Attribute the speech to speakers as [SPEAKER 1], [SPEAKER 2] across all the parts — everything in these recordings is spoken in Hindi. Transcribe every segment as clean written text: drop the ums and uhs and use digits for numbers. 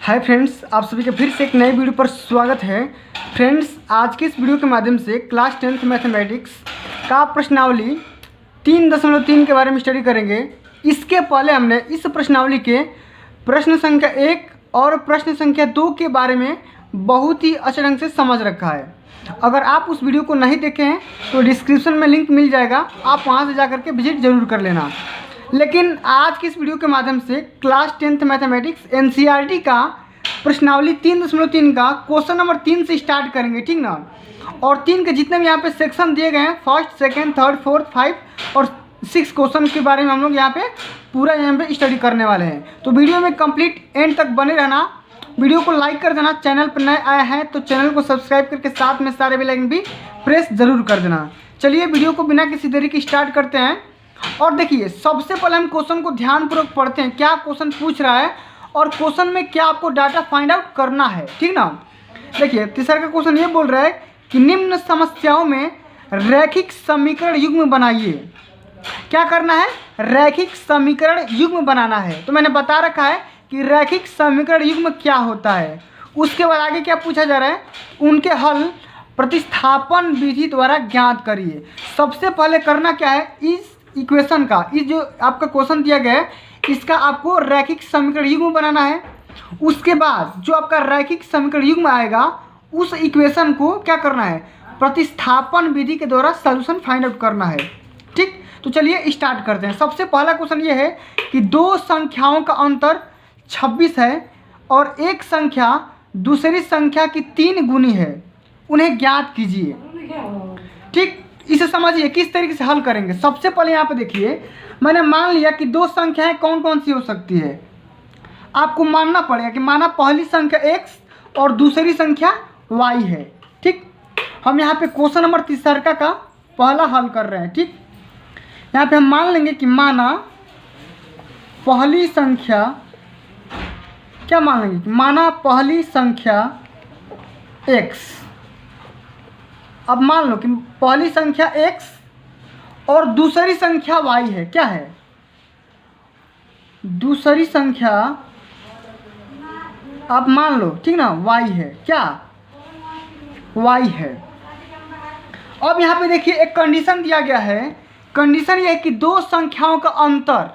[SPEAKER 1] हाय फ्रेंड्स, आप सभी का फिर से एक नई वीडियो पर स्वागत है। फ्रेंड्स, आज की इस वीडियो के माध्यम से क्लास 10th मैथमेटिक्स का प्रश्नावली 3.3 के बारे में स्टडी करेंगे। इसके पहले हमने इस प्रश्नावली के प्रश्न संख्या 1 और प्रश्न संख्या 2 के बारे में बहुत ही अच्छे ढंग से समझ रखा है। अगर आप उस वीडियो को नहीं देखे हैं तो डिस्क्रिप्शन में लिंक मिल जाएगा, आप वहाँ से जाकर के विजिट ज़रूर कर लेना। लेकिन आज की इस वीडियो के माध्यम से क्लास 10th मैथमेटिक्स एनसीईआरटी का प्रश्नावली 3.3 का क्वेश्चन नंबर 3 से स्टार्ट करेंगे, ठीक ना। और 3 के जितने भी यहाँ पे सेक्शन दिए गए हैं, फर्स्ट, सेकंड, थर्ड, फोर्थ, 5 और 6 क्वेश्चन के बारे में हम लोग यहाँ पे पूरा स्टडी करने वाले हैं। तो वीडियो में कंप्लीट एंड तक बने रहना। वीडियो को लाइक कर देना, चैनल पर नए आए हैं तो चैनल को सब्सक्राइब करके साथ में सारे बेल आइकन भी प्रेस ज़रूर कर देना। चलिए वीडियो को बिना किसी देरी की स्टार्ट करते हैं। और देखिए, सबसे पहले हम क्वेश्चन को ध्यानपूर्वक पढ़ते हैं, क्या क्वेश्चन पूछ रहा है और क्वेश्चन में क्या आपको डाटा फाइंड आउट करना है, ठीक ना। देखिए, तीसरा का क्वेश्चन ये बोल रहा है कि निम्न समस्याओं में रैखिक समीकरण युग्म बनाइए। क्या करना है? रैखिक समीकरण युग्म बनाना है। तो मैंने बता रखा है कि रैखिक समीकरण युग्म क्या होता है। उसके बाद आगे क्या पूछा जा रहा है, उनके हल प्रतिस्थापन विधि द्वारा ज्ञात करिए। सबसे पहले करना क्या है, इस इक्वेशन का, इस जो आपका क्वेश्चन दिया गया है इसका आपको रैखिक समीकरण युग्म बनाना है। उसके बाद जो आपका रैखिक समीकरण युग्म आएगा उस इक्वेशन को क्या करना है, प्रतिस्थापन विधि के द्वारा सॉल्यूशन फाइंड आउट करना है, ठीक। तो चलिए स्टार्ट करते हैं। सबसे पहला क्वेश्चन ये है कि दो संख्याओं का अंतर 26 है और एक संख्या दूसरी संख्या की 3 गुनी है, उन्हें ज्ञात कीजिए, ठीक। इसे समझिए किस तरीके से हल करेंगे। सबसे पहले यहाँ पे देखिए, मैंने मान लिया कि दो संख्याएं कौन कौन सी हो सकती है। आपको मानना पड़ेगा कि माना पहली संख्या x और दूसरी संख्या y है, ठीक। हम यहाँ पे क्वेश्चन नंबर 3 का पहला हल कर रहे हैं, ठीक। यहाँ पे हम मान लेंगे कि माना पहली संख्या, क्या मान लेंगे कि माना पहली संख्या x। अब मान लो कि पहली संख्या x और दूसरी संख्या y है। क्या है? दूसरी संख्या आप मान लो, ठीक ना, y है। क्या? y है। अब यहाँ पे देखिए एक कंडीशन दिया गया है। कंडीशन ये है कि दो संख्याओं का अंतर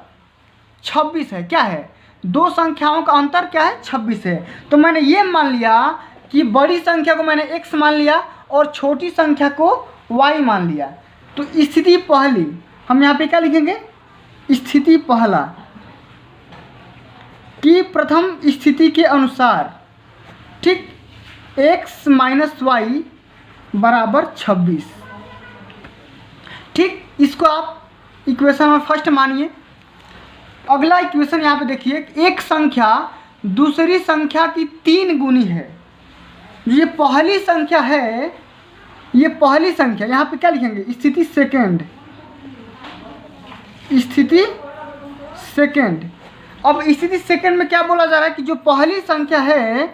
[SPEAKER 1] 26 है। क्या है? दो संख्याओं का अंतर क्या है? 26 है। तो मैंने ये मान लिया कि बड़ी संख्या को मैंने x मान लिया और छोटी संख्या को y मान लिया। तो स्थिति पहली हम यहाँ पे क्या लिखेंगे, स्थिति पहला कि प्रथम स्थिति के अनुसार, ठीक, x माइनस वाई बराबर 26, ठीक। इसको आप इक्वेशन में फर्स्ट मानिए। अगला इक्वेशन यहाँ पे देखिए, एक संख्या दूसरी संख्या की 3 गुनी है। ये पहली संख्या है, ये पहली संख्या, यहाँ पे क्या लिखेंगे, स्थिति सेकेंड, स्थिति सेकेंड। अब स्थिति सेकेंड में क्या बोला जा रहा है कि जो पहली संख्या है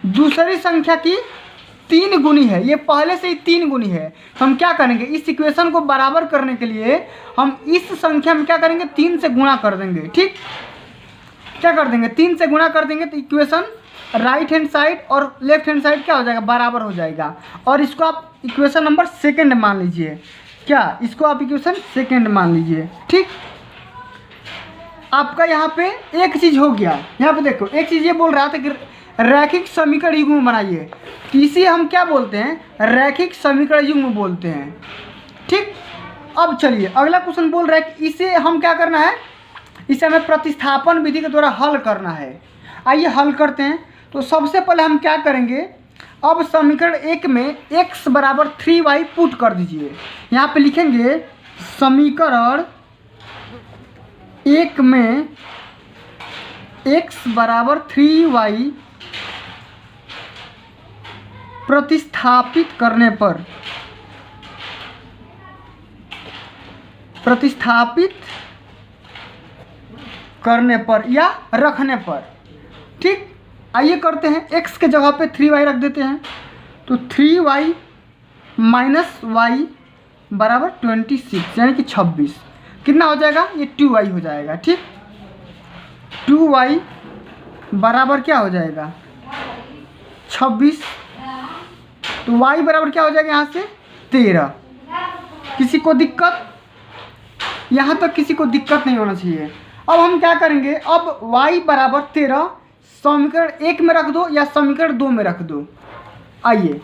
[SPEAKER 1] दूसरी संख्या की 3 गुनी है। ये पहले से ही 3 गुनी है। तो हम क्या करेंगे, इस इक्वेशन को बराबर करने के लिए हम इस संख्या में क्या करेंगे, 3 से गुणा कर देंगे, ठीक। क्या कर देंगे, 3 से गुणा कर देंगे तो इक्वेशन राइट हैंड साइड और लेफ्ट हैंड साइड क्या हो जाएगा, बराबर हो जाएगा। और इसको आप इक्वेशन नंबर सेकंड मान लीजिए। क्या? इसको आप इक्वेशन सेकंड मान लीजिए, ठीक। आपका यहाँ पे एक चीज़ हो गया। यहाँ पे देखो, एक चीज़ ये बोल रहा था कि रैखिक समीकरण युग्म बनाइए। इसे हम क्या बोलते हैं, रैखिक समीकरण युग्म बोलते हैं, ठीक। अब चलिए अगला क्वेश्चन बोल रहा है कि इसे हम क्या करना है, इसे हमें प्रतिस्थापन विधि के द्वारा हल करना है। आइए हल करते हैं। तो सबसे पहले हम क्या करेंगे, अब समीकरण 1 में x बराबर 3y पुट कर दीजिए। यहाँ पे लिखेंगे समीकरण 1 में x बराबर 3y प्रतिस्थापित करने पर, प्रतिस्थापित करने पर या रखने पर, ठीक। आइए करते हैं, x के जगह पे 3y रख देते हैं। तो 3y माइनस वाई बराबर 26 यानी कि 26 कितना हो जाएगा, ये 2y हो जाएगा, ठीक। 2y बराबर क्या हो जाएगा 26। तो y बराबर क्या हो जाएगा यहाँ से 13। किसी को दिक्कत? यहाँ तक किसी को दिक्कत नहीं होना चाहिए। अब हम क्या करेंगे, अब y बराबर 13 समीकरण 1 में रख दो या समीकरण 2 में रख दो। आइए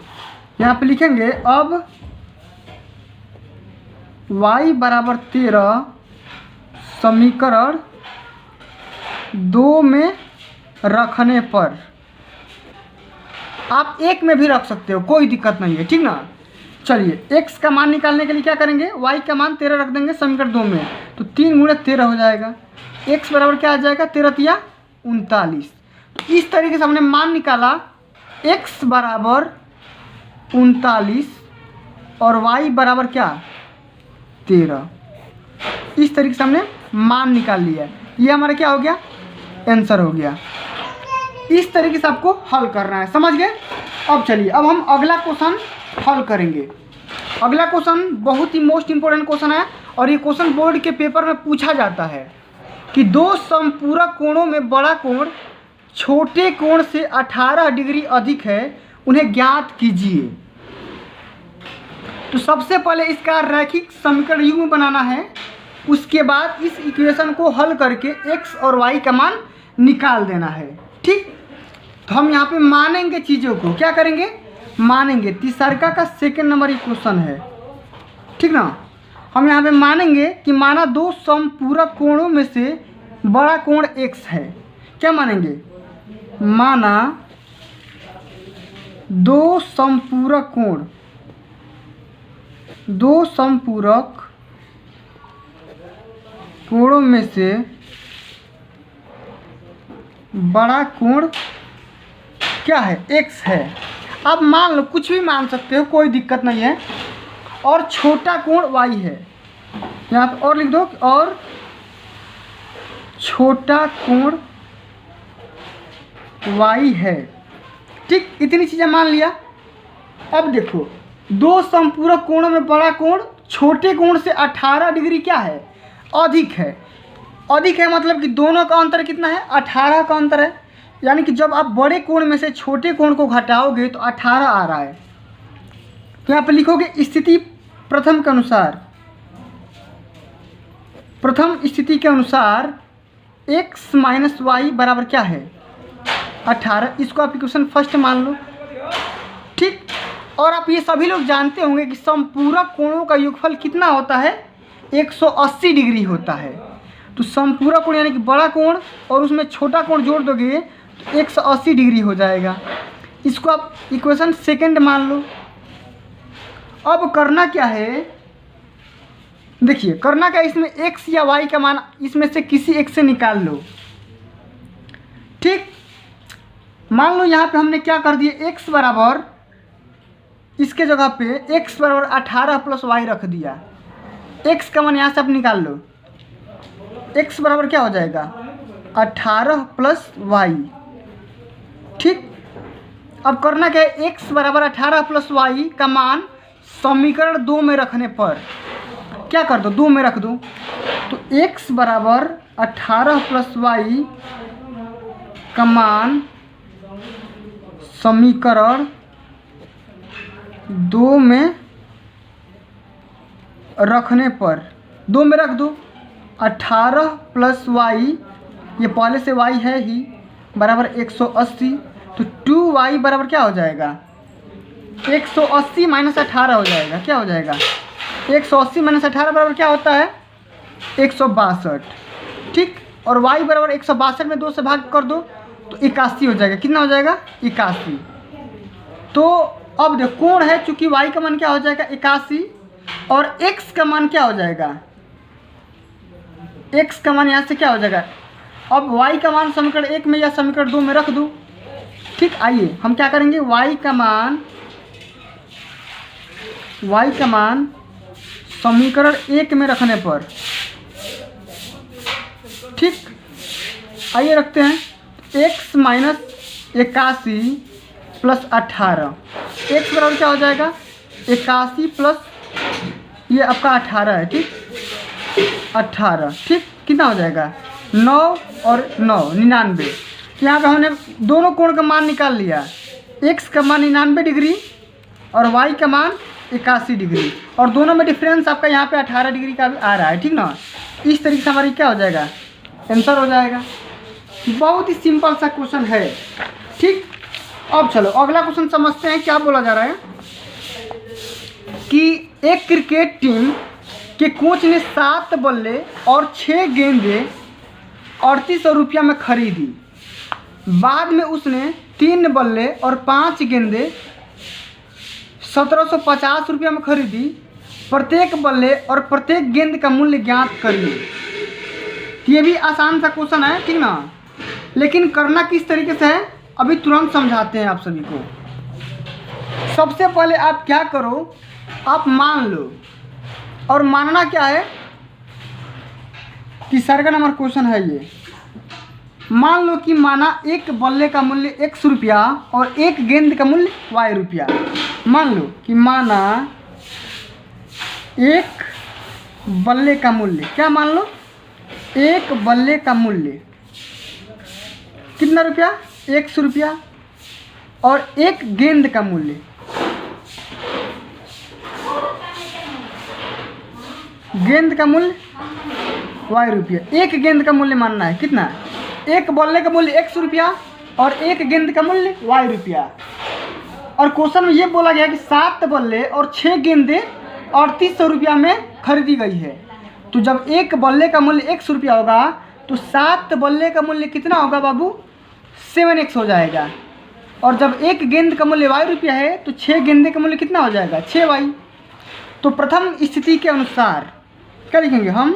[SPEAKER 1] यहाँ पे लिखेंगे, अब y बराबर 13 समीकरण 2 में रखने पर, आप 1 में भी रख सकते हो, कोई दिक्कत नहीं है, ठीक ना। चलिए x का मान निकालने के लिए क्या करेंगे, y का मान 13 रख देंगे समीकरण 2 में, तो 3 गुणे 13 हो जाएगा। x बराबर क्या आ जाएगा 13 तिया 39। तो इस तरीके से हमने मान निकाला x बराबर 39 और y बराबर क्या 13। इस तरीके से हमने मान निकाल लिया। ये हमारा क्या हो गया, आंसर हो गया। इस तरीके से आपको हल करना है, समझ गए। अब चलिए, अब हम अगला क्वेश्चन हल करेंगे। अगला क्वेश्चन बहुत ही मोस्ट इंपॉर्टेंट क्वेश्चन है और ये क्वेश्चन बोर्ड के पेपर में पूछा जाता है कि दो समपूरक कोणों में बड़ा कोण छोटे कोण से 18 डिग्री अधिक है, उन्हें ज्ञात कीजिए। तो सबसे पहले इसका रैखिक समीकरण युग्म बनाना है, उसके बाद इस इक्वेशन को हल करके x और y का मान निकाल देना है, ठीक। तो हम यहाँ पे मानेंगे चीज़ों को, क्या करेंगे, मानेंगे। तीसरका का सेकंड नंबर इक्वेशन है, ठीक ना। हम यहाँ पे मानेंगे कि माना दो समपूरक कोणों में से बड़ा कोण x है। क्या मानेंगे, माना दो समपूरक कोणों में से बड़ा कोण क्या है, x है। आप मान लो, कुछ भी मान सकते हो, कोई दिक्कत नहीं है। और छोटा कोण y है, यहाँ पे और लिख दो, और छोटा कोण y है, ठीक। इतनी चीज़ें मान लिया। अब देखो, दो समपूरक कोणों में बड़ा कोण छोटे कोण से 18 डिग्री क्या है, अधिक है। अधिक है मतलब कि दोनों का अंतर कितना है, 18 का अंतर है। यानी कि जब आप बड़े कोण में से छोटे कोण को घटाओगे तो 18 आ रहा है। तो यहाँ पे लिखोगे स्थिति प्रथम के अनुसार, प्रथम स्थिति के अनुसार x माइनस वाई बराबर क्या है 18। इसको आप इक्वेशन फर्स्ट मान लो, ठीक। और आप ये सभी लोग जानते होंगे कि समपूरक कोणों का योगफल कितना होता है, 180 डिग्री होता है। तो समपूरक कोण यानी कि बड़ा कोण और उसमें छोटा कोण जोड़ दोगे तो 180 डिग्री हो जाएगा। इसको आप इक्वेशन सेकंड मान लो। अब करना क्या है, देखिए करना क्या है, इसमें x या y का मान इसमें से किसी एक से निकाल लो, ठीक। मान लो यहाँ पे हमने क्या कर दिया, x बराबर, इसके जगह पे x बराबर 18 प्लस y रख दिया। x का मान यहाँ से आप निकाल लो, x बराबर क्या हो जाएगा 18 प्लस y, ठीक। अब करना क्या है, x बराबर 18 प्लस y का मान समीकरण 2 में रखने पर क्या कर दो, 2 में रख दो। तो x बराबर 18 प्लस y का मान समीकरण 2 में रखने पर, 2 में रख दो। 18 प्लस y, ये पहले से y है ही, बराबर 180। तो 2y बराबर क्या हो जाएगा 180 माइनस 18 हो जाएगा। क्या हो जाएगा 180 माइनस 18 बराबर क्या होता है 162, ठीक। और y बराबर 162 में 2 से भाग कर दो तो 81 हो जाएगा। कितना हो जाएगा 81। तो अब देखो कोण है, चूंकि y का मान क्या हो जाएगा 81 और x का मान क्या हो जाएगा, x का मान यहाँ से क्या हो जाएगा। अब y का मान समीकरण 1 में या समीकरण 2 में रख दो, ठीक। आइए हम क्या करेंगे, y का मान समीकरण 1 में रखने पर, ठीक। आइए रखते हैं, x माइनस 81 प्लस 18, x बराबर क्या हो जाएगा 81 प्लस ये आपका 18 है, ठीक। 18, ठीक। कितना हो जाएगा 9 और 9 99। तो यहाँ पे हमने दोनों कोण का मान निकाल लिया। एक्स का मान 99 डिग्री और वाई का मान 81 डिग्री, और दोनों में डिफरेंस आपका यहाँ पे 18 डिग्री का भी आ रहा है, ठीक ना। इस तरीके से हमारी क्या हो जाएगा, आंसर हो जाएगा। बहुत ही सिंपल सा क्वेश्चन है, ठीक। अब चलो अगला क्वेश्चन समझते हैं। क्या बोला जा रहा है कि एक क्रिकेट टीम के कोच ने 7 बल्ले और 6 गेंदें 3800 रुपया में खरीदी। बाद में उसने 3 बल्ले और 5 गेंदें 1750 रुपया में खरीदी। प्रत्येक बल्ले और प्रत्येक गेंद का मूल्य ज्ञात करिए। ये भी आसान सा क्वेश्चन है, ठीक ना, लेकिन करना किस तरीके से है अभी तुरंत समझाते हैं आप सभी को। सबसे पहले आप क्या करो, आप मान लो, और मानना क्या है कि सरका नंबर क्वेश्चन है ये। मान लो कि माना एक बल्ले का मूल्य x रुपया और एक गेंद का मूल्य y रुपया। मान लो कि माना एक बल्ले का मूल्य, क्या मान लो, एक बल्ले का मूल्य कितना रुपया, x रुपया, और एक गेंद का मूल्य, गेंद का मूल्य y रुपया। एक गेंद का मूल्य मानना है कितना, एक बल्ले का मूल्य x रुपया और एक गेंद का मूल्य y रुपया। और क्वेश्चन में ये बोला गया कि 7 बल्ले और 6 गेंदें 3800 रुपया में खरीदी गई है। तो जब एक बल्ले का मूल्य x रुपया होगा तो 7 बल्ले का मूल्य कितना होगा बाबू, 7x हो जाएगा। और जब एक गेंद का मूल्य y रुपया है तो 6 गेंदे का मूल्य कितना हो जाएगा, 6y। तो प्रथम स्थिति के अनुसार क्या लिखेंगे हम,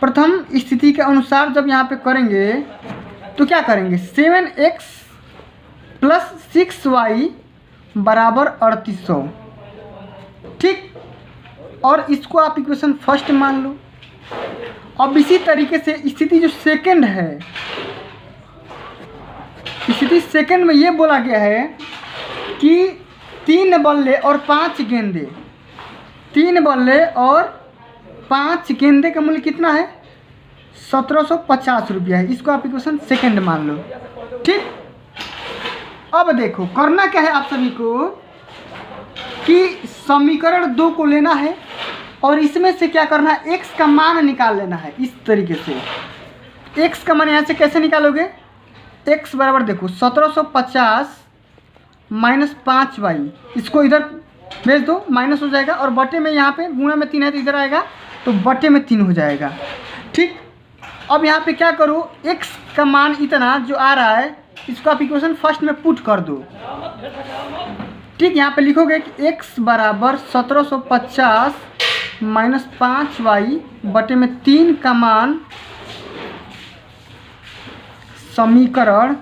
[SPEAKER 1] प्रथम स्थिति के अनुसार जब यहाँ पे करेंगे तो क्या करेंगे, 7x प्लस 6y बराबर 3800, ठीक। और इसको आप इक्वेशन फर्स्ट मान लो। अब इसी तरीके से स्थिति जो सेकंड है, स्थिति सेकंड में ये बोला गया है कि 3 बल्ले और 5 गेंदे, 3 बल्ले और 5 गेंदे का मूल्य कितना है, 1750 रुपया है। इसको आप इक्वेशन सेकंड मान लो, ठीक। अब देखो करना क्या है आप सभी को कि समीकरण 2 को लेना है और इसमें से क्या करना है, x का मान निकाल लेना है। इस तरीके से x का मान यहाँ से कैसे निकालोगे, x बराबर देखो 1750 माइनस 5y, इसको इधर भेज दो, माइनस हो जाएगा, और बटे में यहाँ पे गुणा में 3 है तो इधर आएगा तो बटे में 3 हो जाएगा, ठीक। अब यहाँ पे क्या करो, x का मान इतना जो आ रहा है इसको आप इक्वेशन फर्स्ट में पुट कर दो, ठीक। यहाँ पे लिखोगे कि x बराबर 1750 माइनस 5y बटे में 3 का मान समीकरण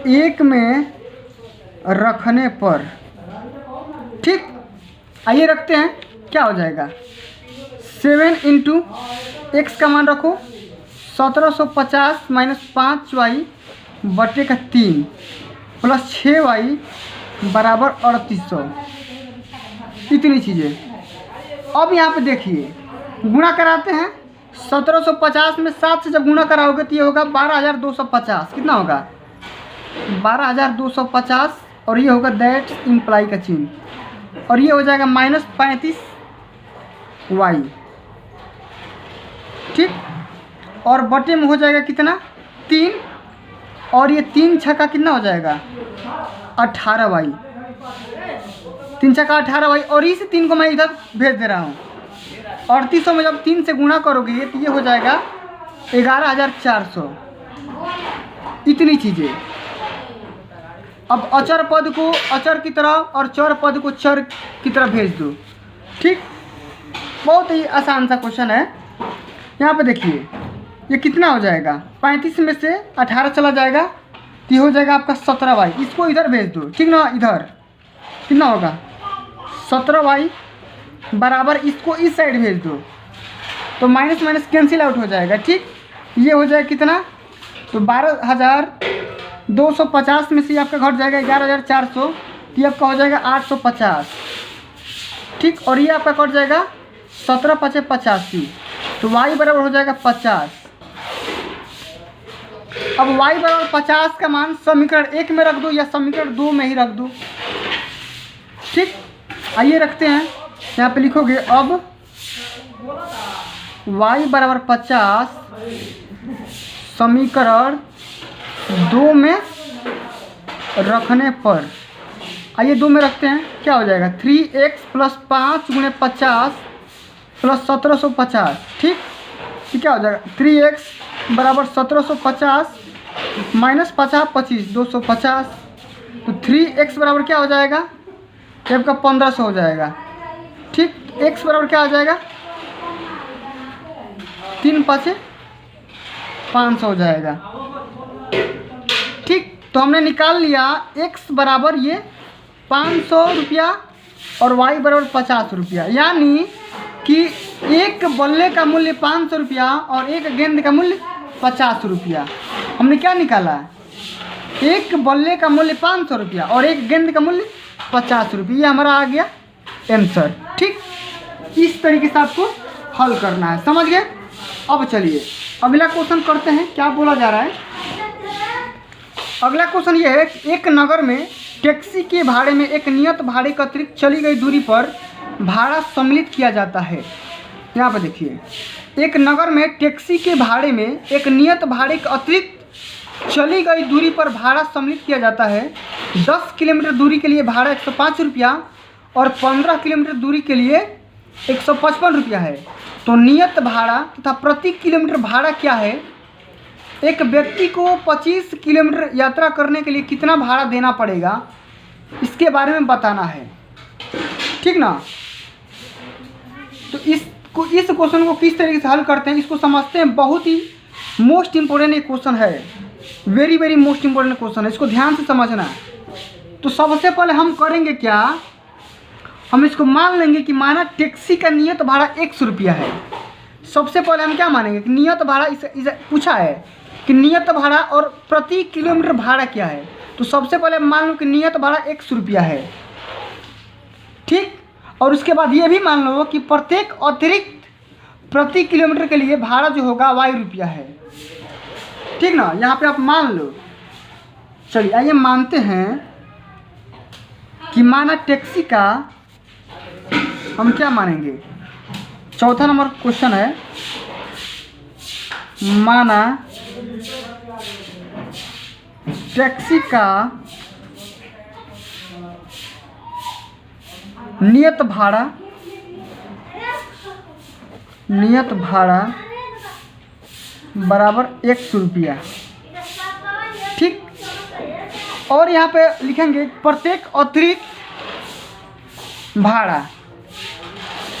[SPEAKER 1] 1 में रखने पर, ठीक। आइए रखते हैं, क्या हो जाएगा, 7 इंटू एक्स का मान रखो 1750 माइनस 5y बटे का 3 प्लस 6y बराबर 3800, इतनी चीज़ें। अब यहाँ पे देखिए गुणा कराते हैं, 1750 में 7 से जब गुणा कराओगे तो ये होगा 12250, कितना होगा 12250, और ये होगा दैट इम्प्लाई का चिन्ह, और ये हो जाएगा माइनस 35y, ठीक। और बटे में हो जाएगा कितना 3, और ये 3 छक्का कितना हो जाएगा 18y, 3 छक्का 18y, और इस 3 को मैं इधर भेज दे रहा हूँ। 3800 में जब 3 से गुणा करोगे तो ये हो जाएगा 11400, इतनी चीज़ें। अब अचर पद को अचर की तरह और चर पद को चर की तरह भेज दो, ठीक। बहुत ही आसान सा क्वेश्चन है। यहाँ पे देखिए ये कितना हो जाएगा, 35 में से 18 चला जाएगा तो ये हो जाएगा आपका 17y, इसको इधर भेज दो, ठीक ना। इधर कितना होगा 17y बराबर इसको इस साइड भेज दो तो माइनस माइनस कैंसिल आउट हो जाएगा, ठीक। ये हो जाएगा कितना, तो 12250 में से आपका घट जाएगा 11400, तो ये आपका हो जाएगा 850, ठीक। और ये आपका कट जाएगा 17 85, तो y बराबर हो जाएगा 50। अब y बराबर 50 का मान समीकरण 1 में रख दो या समीकरण 2 में ही रख दो। ठीक, आइए रखते हैं। यहाँ पे लिखोगे अब y बराबर 50 समीकरण 2 में रखने पर, आइए 2 में रखते हैं, क्या हो जाएगा 3x प्लस 5 गुणे 50 प्लस 1750। ठीक, तो क्या हो जाएगा 3x बराबर 1750 माइनस 50 25 250। तो 3x बराबर क्या हो जाएगा, आपका 1500 हो जाएगा। ठीक, x बराबर क्या हो जाएगा 3 5 500 हो जाएगा। ठीक, तो हमने निकाल लिया x बराबर ये 500 रुपया और y बराबर 50 रुपया, यानी कि एक बल्ले का मूल्य 500 रुपया और एक गेंद का मूल्य 50 रुपया। हमने क्या निकाला, एक बल्ले का मूल्य 500 रुपया और एक गेंद का मूल्य 50 रुपये, ये हमारा आ गया आंसर। ठीक, इस तरीके से आपको हल करना है, समझ गए। अब चलिए अगला क्वेश्चन करते हैं, क्या बोला जा रहा है। अगला क्वेश्चन ये है, एक नगर में टैक्सी के भाड़े में एक नियत भाड़े के अतिरिक्त चली गई दूरी पर भाड़ा सम्मिलित किया जाता है। यहाँ पर देखिए, एक नगर में टैक्सी के भाड़े में एक नियत भाड़े के अतिरिक्त चली गई दूरी पर भाड़ा सम्मिलित किया जाता है। 10 किलोमीटर दूरी के लिए भाड़ा 105 रुपया और 15 किलोमीटर दूरी के लिए 155 रुपया है। तो नियत भाड़ा तथा प्रति किलोमीटर भाड़ा क्या है। एक व्यक्ति को 25 किलोमीटर यात्रा करने के लिए कितना भाड़ा देना पड़ेगा, इसके बारे में बताना है। ठीक ना, तो इस क्वेश्चन को किस तरीके से हल करते हैं इसको समझते हैं। बहुत ही मोस्ट इम्पोर्टेंट ये क्वेश्चन है, very very most important question है, इसको ध्यान से समझना। तो सबसे पहले हम करेंगे क्या, हम इसको मान लेंगे कि माना टैक्सी का नियत भाड़ा 100 रुपया है। सबसे पहले हम क्या मानेंगे कि नियत भाड़ा इसे पूछा है कि नियत भाड़ा और प्रति किलोमीटर भाड़ा क्या है। तो सबसे पहले मान लो कि नियत भाड़ा 100 रुपया है। ठीक, और उसके बाद ये भी मान लो कि प्रत्येक अतिरिक्त प्रति किलोमीटर के लिए भाड़ा जो होगा y रुपया है। ठीक ना, यहाँ पे आप मान लो। चलिए आइए मानते हैं कि माना टैक्सी का, हम क्या मानेंगे, चौथा नंबर क्वेश्चन है, माना टैक्सी का नियत भाड़ा बराबर 100 रुपया। ठीक, और यहाँ पे लिखेंगे प्रत्येक अतिरिक्त भाड़ा,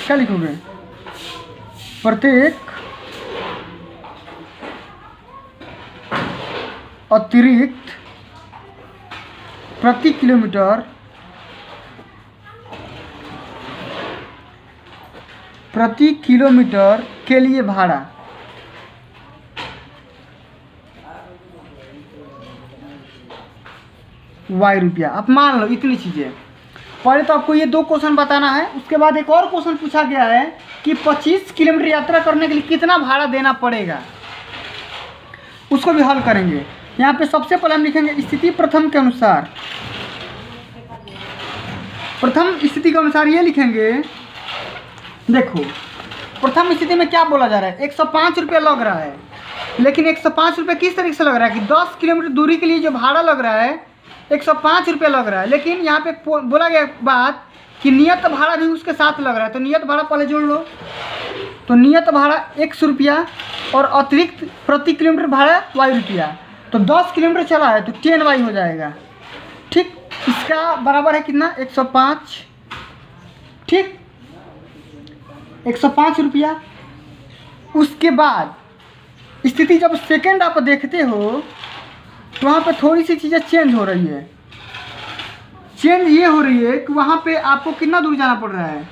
[SPEAKER 1] क्या लिखोगे, प्रत्येक अतिरिक्त प्रति किलोमीटर के लिए भाड़ा। y रुपया। आप मान लो इतनी चीज़ें। पहले तो आपको ये 2 क्वेश्चन बताना है, उसके बाद एक और क्वेश्चन पूछा गया है कि 25 किलोमीटर यात्रा करने के लिए कितना भाड़ा देना पड़ेगा, उसको भी हल करेंगे। यहाँ पे सबसे पहले हम लिखेंगे स्थिति प्रथम के अनुसार। प्रथम स्थिति के अनुसार ये लिखेंगे, देखो प्रथम स्थिति में क्या बोला जा रहा है, 105 रुपया लग रहा है। लेकिन 105 रुपये किस तरीके से लग रहा है कि 10 किलोमीटर दूरी के लिए जो भाड़ा लग रहा है 105 रुपया लग रहा है। लेकिन यहाँ पे बोला गया बात कि नियत भाड़ा भी उसके साथ लग रहा है। तो नियत भाड़ा पहले जोड़ लो, तो नियत भाड़ा 100 रुपया और अतिरिक्त प्रति किलोमीटर भाड़ा y रुपया। तो 10 किलोमीटर चला है तो 10y हो जाएगा। ठीक, इसका बराबर है कितना, 105। ठीक, 105 रुपया। उसके बाद स्थिति जब सेकंड आप देखते हो तो वहाँ पे थोड़ी सी चीज़ें चेंज हो रही है। चेंज ये हो रही है कि वहाँ पे आपको कितना दूर जाना पड़ रहा है,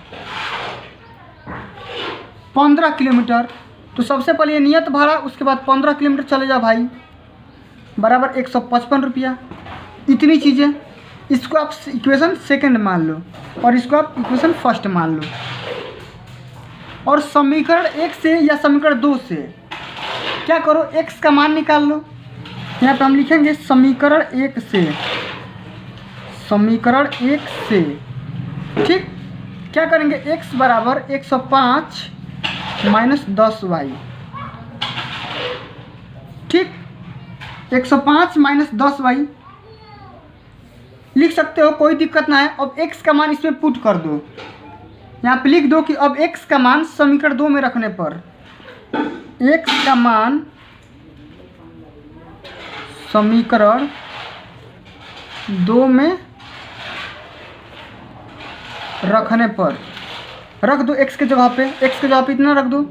[SPEAKER 1] 15 किलोमीटर। तो सबसे पहले ये नियत भाड़ा, उसके बाद 15 किलोमीटर चले जाओ भाई, बराबर 155 रुपया। इतनी चीज़ें, इसको आप इक्वेशन सेकंड मान लो और इसको आप इक्वेशन फर्स्ट मान लो। और समीकरण 1 से या समीकरण 2 से क्या करो, x का मान निकाल लो। यहाँ पे हम लिखेंगे समीकरण 1 से, समीकरण 1 से। ठीक, क्या करेंगे, x बराबर 105 माइनस 10y। ठीक, 105 माइनस 10y लिख सकते हो, कोई दिक्कत ना है। अब x का मान इसमें पुट कर दो, यहाँ पे लिख दो कि अब x का मान समीकरण 2 में रखने पर, x का मान समीकरण 2 में रखने पर रख दो। x के जगह पे, x के जगह पे इतना रख दो,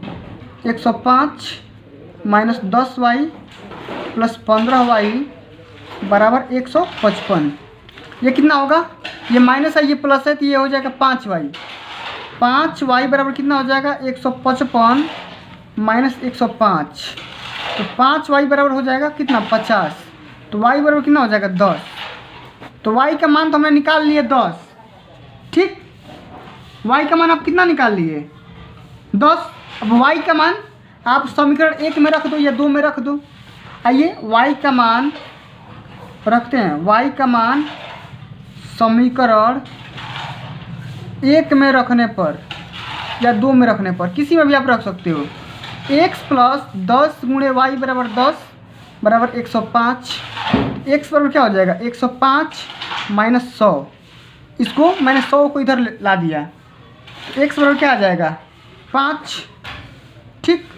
[SPEAKER 1] 105 माइनस 10y प्लस 15y बराबर 155। ये कितना होगा, ये माइनस है ये प्लस है, तो ये हो जाएगा 5y। 5y बराबर कितना हो जाएगा, 155 माइनस 105, तो 5y बराबर हो जाएगा कितना, 50। तो y बराबर कितना हो जाएगा, 10। तो y का मान तो हमने निकाल लिए 10। ठीक, y का मान आप कितना निकाल लिए, 10। अब y का मान आप समीकरण 1 में रख दो या 2 में रख दो। आइए y का मान रखते हैं, y का मान समीकरण 1 में रखने पर या 2 में रखने पर, किसी में भी आप रख सकते हो। x प्लस 10 गुणे y बराबर 10 बराबर 105। x बराबर क्या हो जाएगा, 105 माइनस 100। इसको मैंने 100 को इधर ला दिया, x बराबर क्या आ जाएगा, 5। ठीक,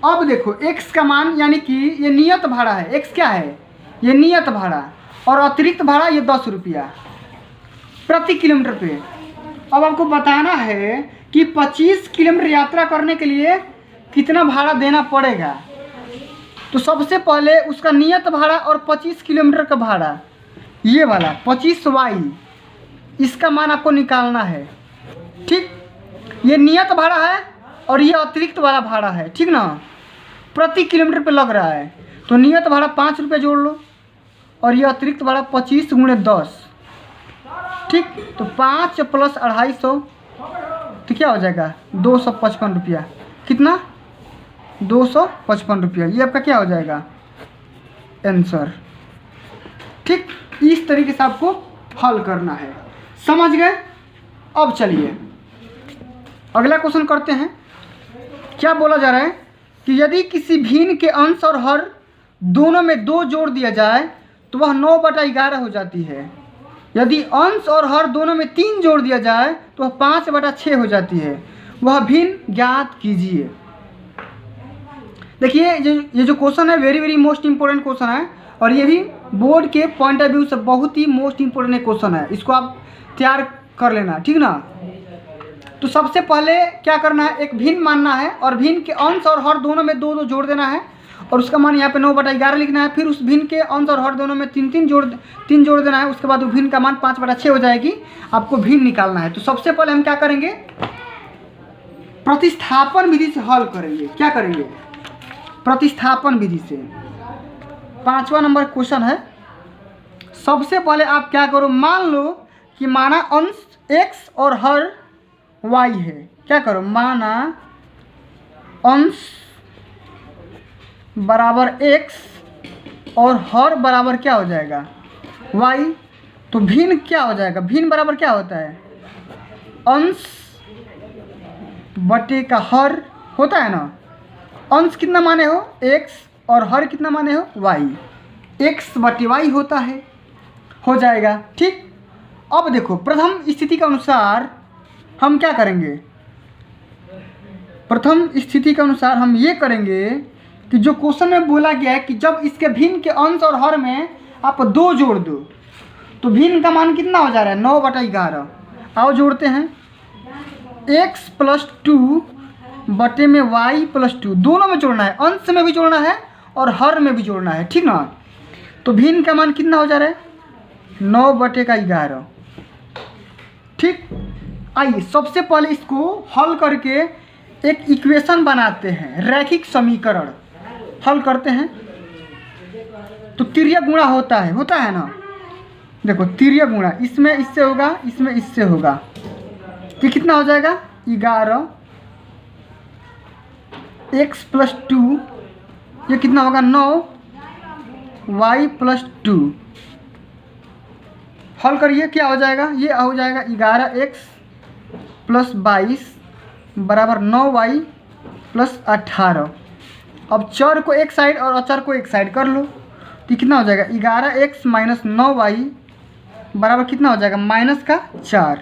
[SPEAKER 1] अब देखो x का मान यानी कि ये नियत भाड़ा है, x क्या है, ये नियत भाड़ा, और अतिरिक्त भाड़ा ये 10 रुपया प्रति किलोमीटर पे। अब आपको बताना है कि 25 किलोमीटर यात्रा करने के लिए कितना भाड़ा देना पड़ेगा। तो सबसे पहले उसका नियत भाड़ा और 25 किलोमीटर का भाड़ा, ये वाला 25y, इसका मान आपको निकालना है। ठीक, ये नियत भाड़ा है और ये अतिरिक्त वाला भाड़ा है। ठीक ना, प्रति किलोमीटर पे लग रहा है, तो नियत भाड़ा 5 रुपये जोड़ लो और ये अतिरिक्त भाड़ा 25 गुणे 10। ठीक, तो 5 प्लस 250, तो क्या हो जाएगा, 255 रुपया। कितना, 255 रुपया। ये आपका क्या हो जाएगा, आंसर। ठीक, इस तरीके से आपको हल करना है, समझ गए। अब चलिए अगला क्वेश्चन करते हैं। क्या बोला जा रहा है कि यदि किसी भिन्न के अंश और हर दोनों में 2 जोड़ दिया जाए तो वह 9/11 हो जाती है। यदि अंश और हर दोनों में 3 जोड़ दिया जाए तो वह 5/6 हो जाती है। वह भिन्न ज्ञात कीजिए। देखिए ये जो क्वेश्चन है वेरी मोस्ट इंपॉर्टेंट क्वेश्चन है, और ये भी बोर्ड के पॉइंट ऑफ व्यू से बहुत ही मोस्ट इंपॉर्टेंट क्वेश्चन है। इसको आप तैयार कर लेना, ठीक ना। तो सबसे पहले क्या करना है, एक भिन्न मानना है और भिन्न के अंश और हर दोनों में 2 जोड़ देना है, और उसका मान यहाँ पे 9/11 लिखना है। फिर उस भिन्न के अंश और हर दोनों में 3 जोड़ देना है। उसके बाद वो भिन्न का मान 5/6 हो जाएगी। आपको भिन्न निकालना है। तो सबसे पहले हम क्या करेंगे, प्रतिस्थापन विधि से हल करेंगे। क्या करेंगे, प्रतिस्थापन विधि से। 5वां नंबर क्वेश्चन है। सबसे पहले आप क्या करो, मान लो कि माना अंश x और हर y है। क्या करो, माना अंश बराबर x और हर बराबर क्या हो जाएगा, y। तो भिन्न क्या हो जाएगा, भिन्न बराबर क्या होता है, अंश बटे का हर होता है ना। अंश कितना माने हो x और हर कितना माने हो y, x बटे y होता है, हो जाएगा। ठीक, अब देखो प्रथम स्थिति के अनुसार हम क्या करेंगे, प्रथम स्थिति के अनुसार हम ये करेंगे कि जो क्वेश्चन में बोला गया है कि जब इसके भिन्न के अंश और हर में आप 2 जोड़ दो तो भिन्न का मान कितना हो जा रहा है, 9/11। आओ जोड़ते हैं, x + 2 बटे में y + 2, दोनों में जोड़ना है, अंश में भी जोड़ना है और हर में भी जोड़ना है, ठीक ना। तो भिन्न का मान कितना हो जा रहा है, 9/11। ठीक, आइए सबसे पहले इसको हल करके एक इक्वेशन बनाते हैं, रैखिक समीकरण हल करते हैं। तो तिर्यक गुणा होता है ना। देखो तिर्यक गुणा, इसमें इससे होगा, इसमें इससे होगा, तो कितना हो जाएगा 11, x + 2, ये कितना होगा 9, वाई प्लस 2। हल करिए, क्या हो जाएगा? ये हो जाएगा 11x प्लस 22 बराबर 9y प्लस 18। अब चर को एक साइड और अचर को एक साइड कर लो तो कितना हो जाएगा? 11x माइनस 9y बराबर कितना हो जाएगा? माइनस का 4।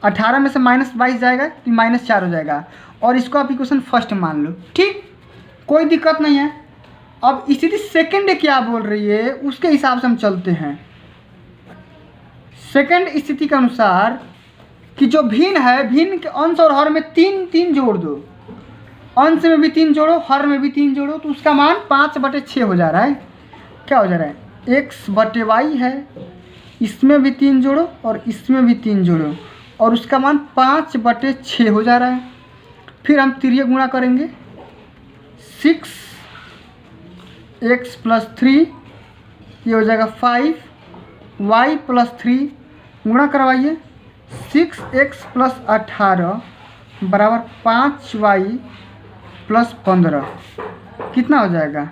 [SPEAKER 1] 18 में से माइनस 22 जाएगा तो माइनस 4 हो जाएगा। और इसको आप इक्वेशन फर्स्ट मान लो, ठीक, कोई दिक्कत नहीं है। अब स्थिति सेकंड क्या बोल रही है उसके हिसाब से हम चलते हैं। सेकंड स्थिति के अनुसार कि जो भिन्न है, भिन्न के अंश और हर में 3 जोड़ दो। अंश में भी 3 जोड़ो, हर में भी 3 जोड़ो, तो उसका मान 5/6 हो जा रहा है। क्या हो जा रहा है? x/y है, इसमें भी 3 जोड़ो और इसमें भी 3 जोड़ो और उसका मान 5/6 हो जा रहा है। फिर हम तिर्य गुणा करेंगे, 6x प्लस 3 ये हो जाएगा 5y प्लस 3 गुणा करवाइए, 6x प्लस 18 बराबर 5y प्लस 15 कितना हो जाएगा?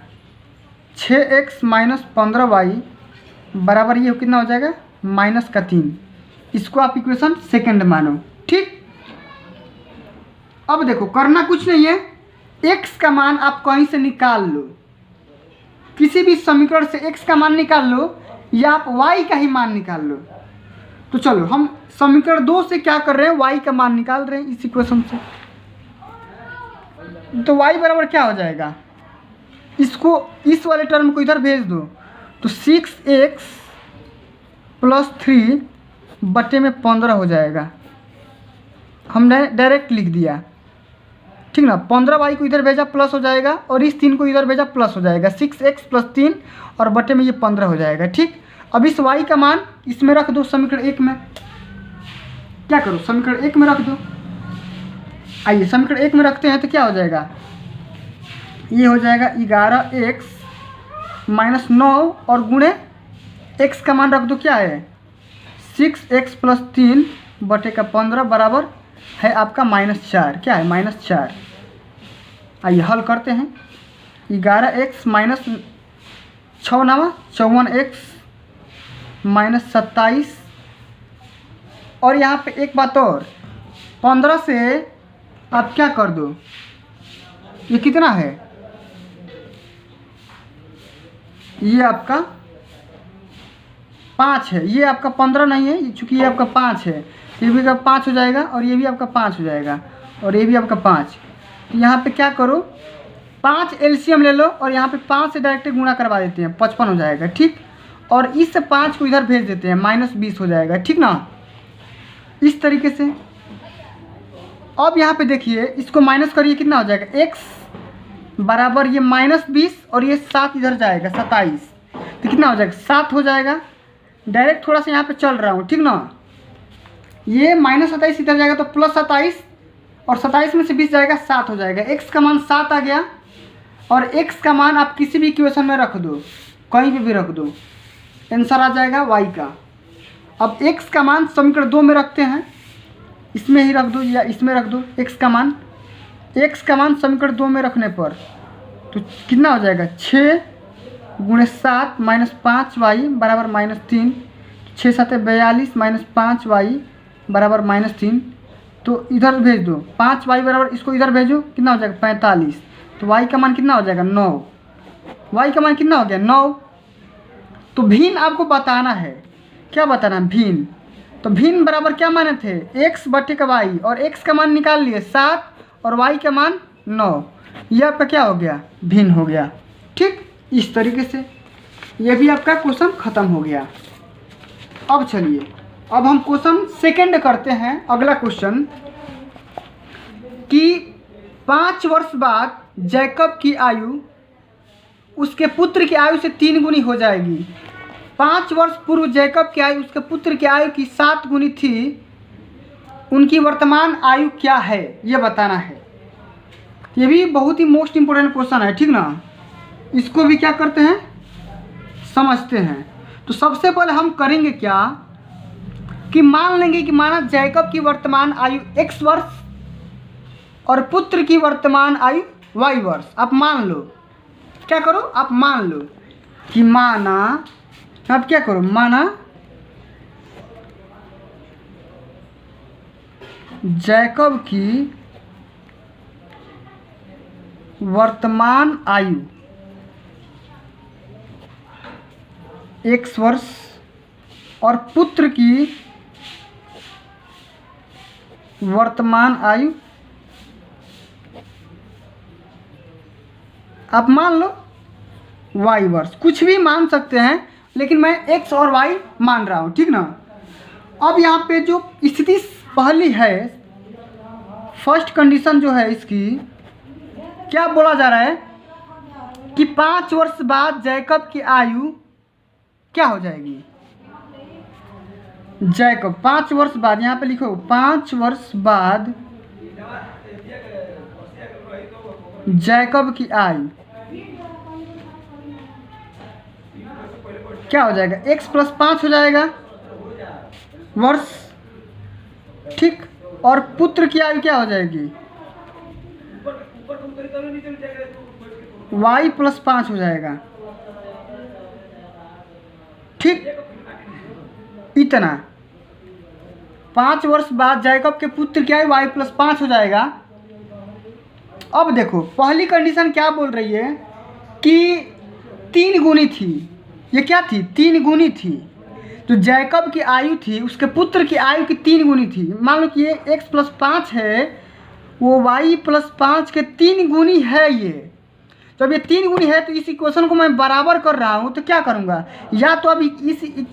[SPEAKER 1] 6x माइनस 15y बराबर ये कितना हो जाएगा? माइनस का 3। इसको आप इक्वेशन सेकंड मानो, ठीक। अब देखो करना कुछ नहीं है, x का मान आप कहीं से निकाल लो, किसी भी समीकरण से x का मान निकाल लो या आप y का ही मान निकाल लो। तो चलो हम समीकरण 2 से क्या कर रहे हैं? y का मान निकाल रहे हैं इस इक्वेशन से। तो y बराबर क्या हो जाएगा? इसको इस वाले टर्म को इधर भेज दो तो 6x प्लस 3 बटे में 15 हो जाएगा। हमने डायरेक्ट लिख दिया, ठीक ना। 15y को इधर भेजा प्लस हो जाएगा और इस 3 को इधर भेजा प्लस हो जाएगा। 6x प्लस 3 और बटे में ये 15 हो जाएगा, ठीक। अब इस y का मान इसमें रख दो, समीकरण 1 में। क्या करो? समीकरण 1 में रख दो। आइए समीकरण 1 में रखते हैं तो क्या हो जाएगा? ये हो जाएगा 11x माइनस 9 और गुणे x का मान रख दो, क्या है? 6x प्लस 3 बटे का 15 बराबर है आपका -4। क्या है? -4। आइए हल करते हैं। 11x माइनस 6 9 54x माइनस 27 और यहाँ पे एक बात और, 15 से आप क्या कर दो, ये कितना है? ये आपका 5 है, ये आपका 15 नहीं है चूँकि ये आपका 5 है। ये भी आपका 5 हो जाएगा और ये भी आपका 5 हो जाएगा और ये भी आपका 5। तो यहाँ पे क्या करो, 5 एलसीएम ले लो और यहाँ पे 5 से डायरेक्ट गुणा करवा देते हैं, 55 हो जाएगा, ठीक। और इस 5 को इधर भेज देते हैं, -20 हो जाएगा, ठीक ना। इस तरीके से अब यहाँ पे देखिए, इसको माइनस करिए, कितना हो जाएगा? x बराबर ये -20 और ये 7 इधर जाएगा, 27। तो कितना हो जाएगा? 7 हो जाएगा। डायरेक्ट थोड़ा सा यहाँ पे चल रहा हूँ, ठीक ना। ये -27 इधर जाएगा तो +27 और 27 में से 20 जाएगा, 7 हो जाएगा। x का मान 7 आ गया और x का मान आप किसी भी इक्वेशन में रख दो, कहीं पे भी रख दो, आंसर आ जाएगा y का। अब x का मान समीकरण 2 में रखते हैं, इसमें ही रख दो या इसमें रख दो। x का मान समीकरण 2 में रखने पर तो कितना हो जाएगा? 6 गुणे 7 माइनस 5y बराबर -3। 6 7 42 माइनस 5y बराबर -3। तो इधर भेज दो, 5y बराबर इसको इधर भेजो, कितना हो जाएगा? 45। तो y का मान कितना हो जाएगा? 9। y का मान कितना हो गया? 9। तो भिन्न आपको बताना है, क्या बताना है? भिन्न। तो भिन्न बराबर क्या माने थे? x बटे का y और x का मान निकाल लिए 7 और y का मान 9। ये आपका क्या हो गया? भिन्न हो गया, ठीक। इस तरीके से ये भी आपका क्वेश्चन खत्म हो गया। अब चलिए, अब हम क्वेश्चन सेकंड करते हैं। अगला क्वेश्चन कि 5 वर्ष बाद जैकब की आयु उसके पुत्र की आयु से 3 गुनी हो जाएगी। 5 वर्ष पूर्व जैकब की आयु उसके पुत्र की आयु की 7 गुनी थी। उनकी वर्तमान आयु क्या है, ये बताना है। ये भी बहुत ही मोस्ट इम्पोर्टेंट क्वेश्चन है, ठीक ना। इसको भी क्या करते हैं, समझते हैं। तो सबसे पहले हम करेंगे क्या कि मान लेंगे कि माना जैकब की वर्तमान आयु x वर्ष और पुत्र की वर्तमान आयु y वर्ष। आप मान लो, क्या करो, आप मान लो। कि माना, अब क्या करो, माना जैकब की वर्तमान आयु 1 वर्ष और पुत्र की वर्तमान आयु, आप मान लो y वर्ष, कुछ भी मान सकते हैं लेकिन मैं x और y मान रहा हूँ, ठीक ना। अब यहाँ पे जो स्थिति पहली है, फर्स्ट कंडीशन जो है इसकी, क्या बोला जा रहा है कि 5 वर्ष बाद जैकब की आयु क्या हो जाएगी। जैकब 5 वर्ष बाद, यहाँ पे लिखो 5 वर्ष बाद जैकब की आयु क्या हो जाएगा, x + 5 हो जाएगा वर्ष, ठीक। और पुत्र की आयु क्या हो जाएगी, y + 5 हो जाएगा, ठीक। इतना 5 वर्ष बाद जैकब के पुत्र की आयु y + 5 हो जाएगा। अब देखो पहली कंडीशन क्या बोल रही है कि 3 गुनी थी, ये क्या थी, 3 गुनी थी। जो जैकब की आयु थी उसके पुत्र की आयु की 3 गुनी थी। मान लो कि ये x + 5 है, वो y + 5 के 3 गुनी है। ये जब ये 3 गुनी है तो इस इक्वेशन को मैं बराबर कर रहा हूँ, तो क्या करूँगा, या तो अभी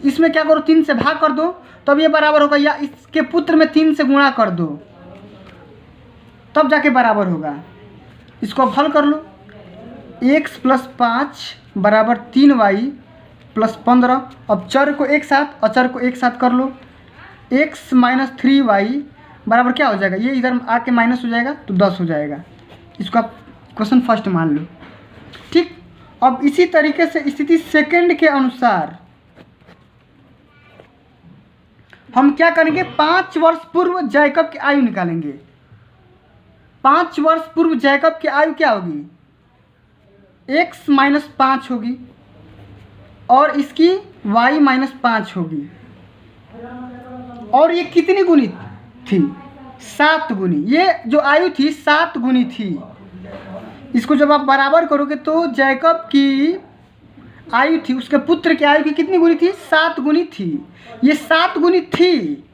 [SPEAKER 1] इसमें क्या करो, 3 से भाग कर दो तब ये बराबर होगा, या इसके पुत्र में 3 से गुणा कर दो तब जाके बराबर होगा। इसको अब हल कर लो, x + 5 बराबर 3y + 15। अब चर को एक साथ, अचर को एक साथ कर लो, x - 3y बराबर क्या हो जाएगा, ये इधर आके माइनस हो जाएगा तो 10 हो जाएगा। इसको आप क्वेश्चन फर्स्ट मान लो, ठीक। अब इसी तरीके से स्थिति सेकंड के अनुसार हम क्या करेंगे, 5 वर्ष पूर्व जैकब की आयु निकालेंगे। 5 वर्ष पूर्व जैकब की आयु क्या होगी, x - 5 होगी और इसकी y - 5 होगी। और ये कितनी गुनी थी, 7 गुनी। ये जो आयु थी 7 गुनी थी। इसको जब आप बराबर करोगे तो जैकब की आयु थी, उसके पुत्र की आयु की कितनी गुनी थी, 7 गुनी थी। ये 7 गुनी थी।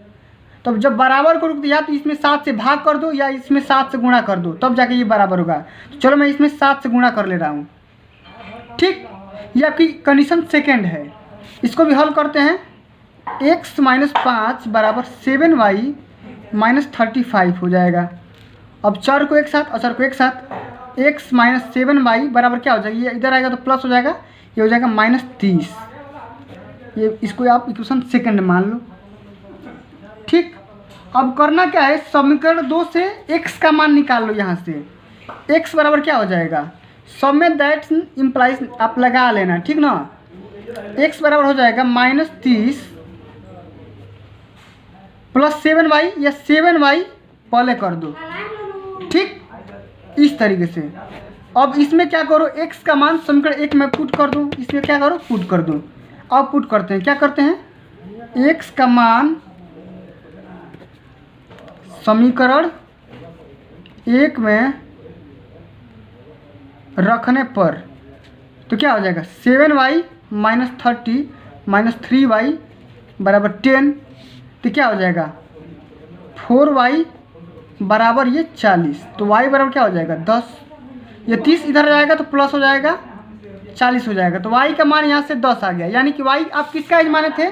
[SPEAKER 1] तब जब बराबर करोगे तो या तो इसमें 7 से भाग कर दो या इसमें 7 से गुणा कर दो, तब जाके ये बराबर होगा। तो चलो मैं इसमें 7 से गुणा कर ले रहा हूँ, ठीक। ये आपकी कंडीशन सेकेंड है। इसको भी हल करते हैं, x - 5 बराबर 7y - 35 हो जाएगा। अब चर को एक साथ, अचर को एक साथ, x - 7y बराबर क्या हो जाएगा, ये इधर आएगा तो प्लस हो जाएगा, ये हो जाएगा -30। ये इसको आप इक्वेशन सेकंड मान लो, ठीक। अब करना क्या है, समीकरण 2 से x का मान निकाल लो। यहाँ से x बराबर क्या हो जाएगा, सब में दैट इम्प्लाइज आप लगा लेना, ठीक ना। x बराबर हो जाएगा -30 + 7y, या 7y पहले कर दो, ठीक। इस तरीके से अब इसमें क्या करो, x का मान समीकरण 1 में पुट कर दो, इसमें क्या करो, पुट कर दो। अब पुट करते हैं, क्या करते हैं, x का मान समीकरण 1 में रखने पर तो क्या हो जाएगा, 7y - 30 - 3y बराबर 10। तो क्या हो जाएगा, 4y बराबर ये 40। तो y बराबर क्या हो जाएगा, 10। ये 30 इधर जाएगा तो प्लस हो जाएगा, 40 हो जाएगा। तो y का मान यहाँ से 10 आ गया। यानी कि y आप किसका आयु माने थे,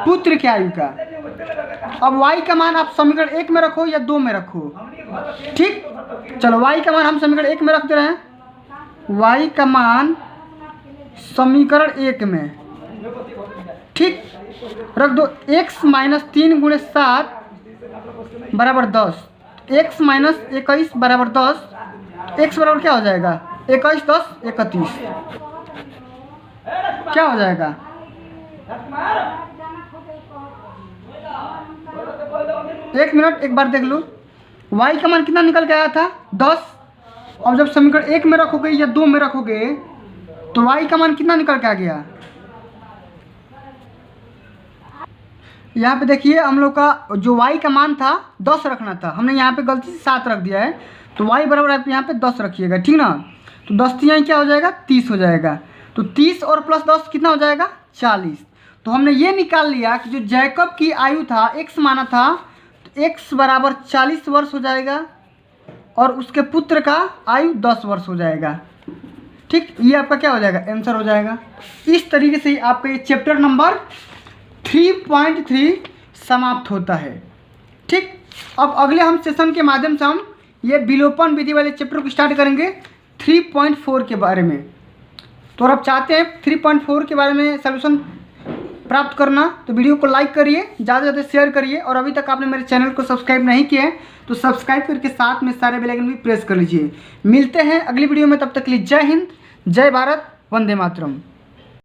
[SPEAKER 1] पुत्र के आयु का। अब y का मान आप समीकरण 1 में रखो या 2 में रखो, ठीक। चलो y का मान हम समीकरण 1 में रख दे रहे हैं। y का मान समीकरण 1 में, ठीक, रख दो। x - 3 × 7 बराबर 10, x - 21 बराबर 10। x बराबर क्या हो जाएगा, 21 + 10 31। क्या हो जाएगा, एक मिनट एक बार देख लो, y का मान कितना निकल के आया था, 10। अब जब समीकरण 1 में रखोगे या 2 में रखोगे तो y का मान कितना निकल के आ गया? यहाँ पे देखिए हम लोग का जो y का मान था 10 रखना था, हमने यहाँ पे गलती से 7 रख दिया है। तो y बराबर आप यहाँ पे 10 रखिएगा, ठीक ना। तो 10 यहाँ क्या हो जाएगा? 30 हो जाएगा। तो 30 और प्लस 10 कितना हो जाएगा? 40। तो हमने ये निकाल लिया कि जो जैकब की आयु था x माना था, तो x बराबर 40 वर्ष हो जाएगा और उसके पुत्र का आयु 10 वर्ष हो जाएगा। ठीक, ये आपका क्या हो जाएगा? आंसर हो जाएगा। इस तरीके से आपका ये चैप्टर नंबर 3.3 समाप्त होता है। ठीक, अब अगले हम सेशन के माध्यम से हम ये विलोपन विधि वाले चैप्टर को स्टार्ट करेंगे 3.4 के बारे में। तो अगर आप चाहते हैं 3.4 के बारे में सलूशन प्राप्त करना तो वीडियो को लाइक करिए, ज़्यादा से ज़्यादा शेयर करिए, और अभी तक आपने मेरे चैनल को सब्सक्राइब नहीं किया है तो सब्सक्राइब करके साथ में सारे बेल आइकन भी प्रेस कर लीजिए। मिलते हैं अगली वीडियो में, तब तक के लिए जय हिंद, जय भारत, वंदे मातरम।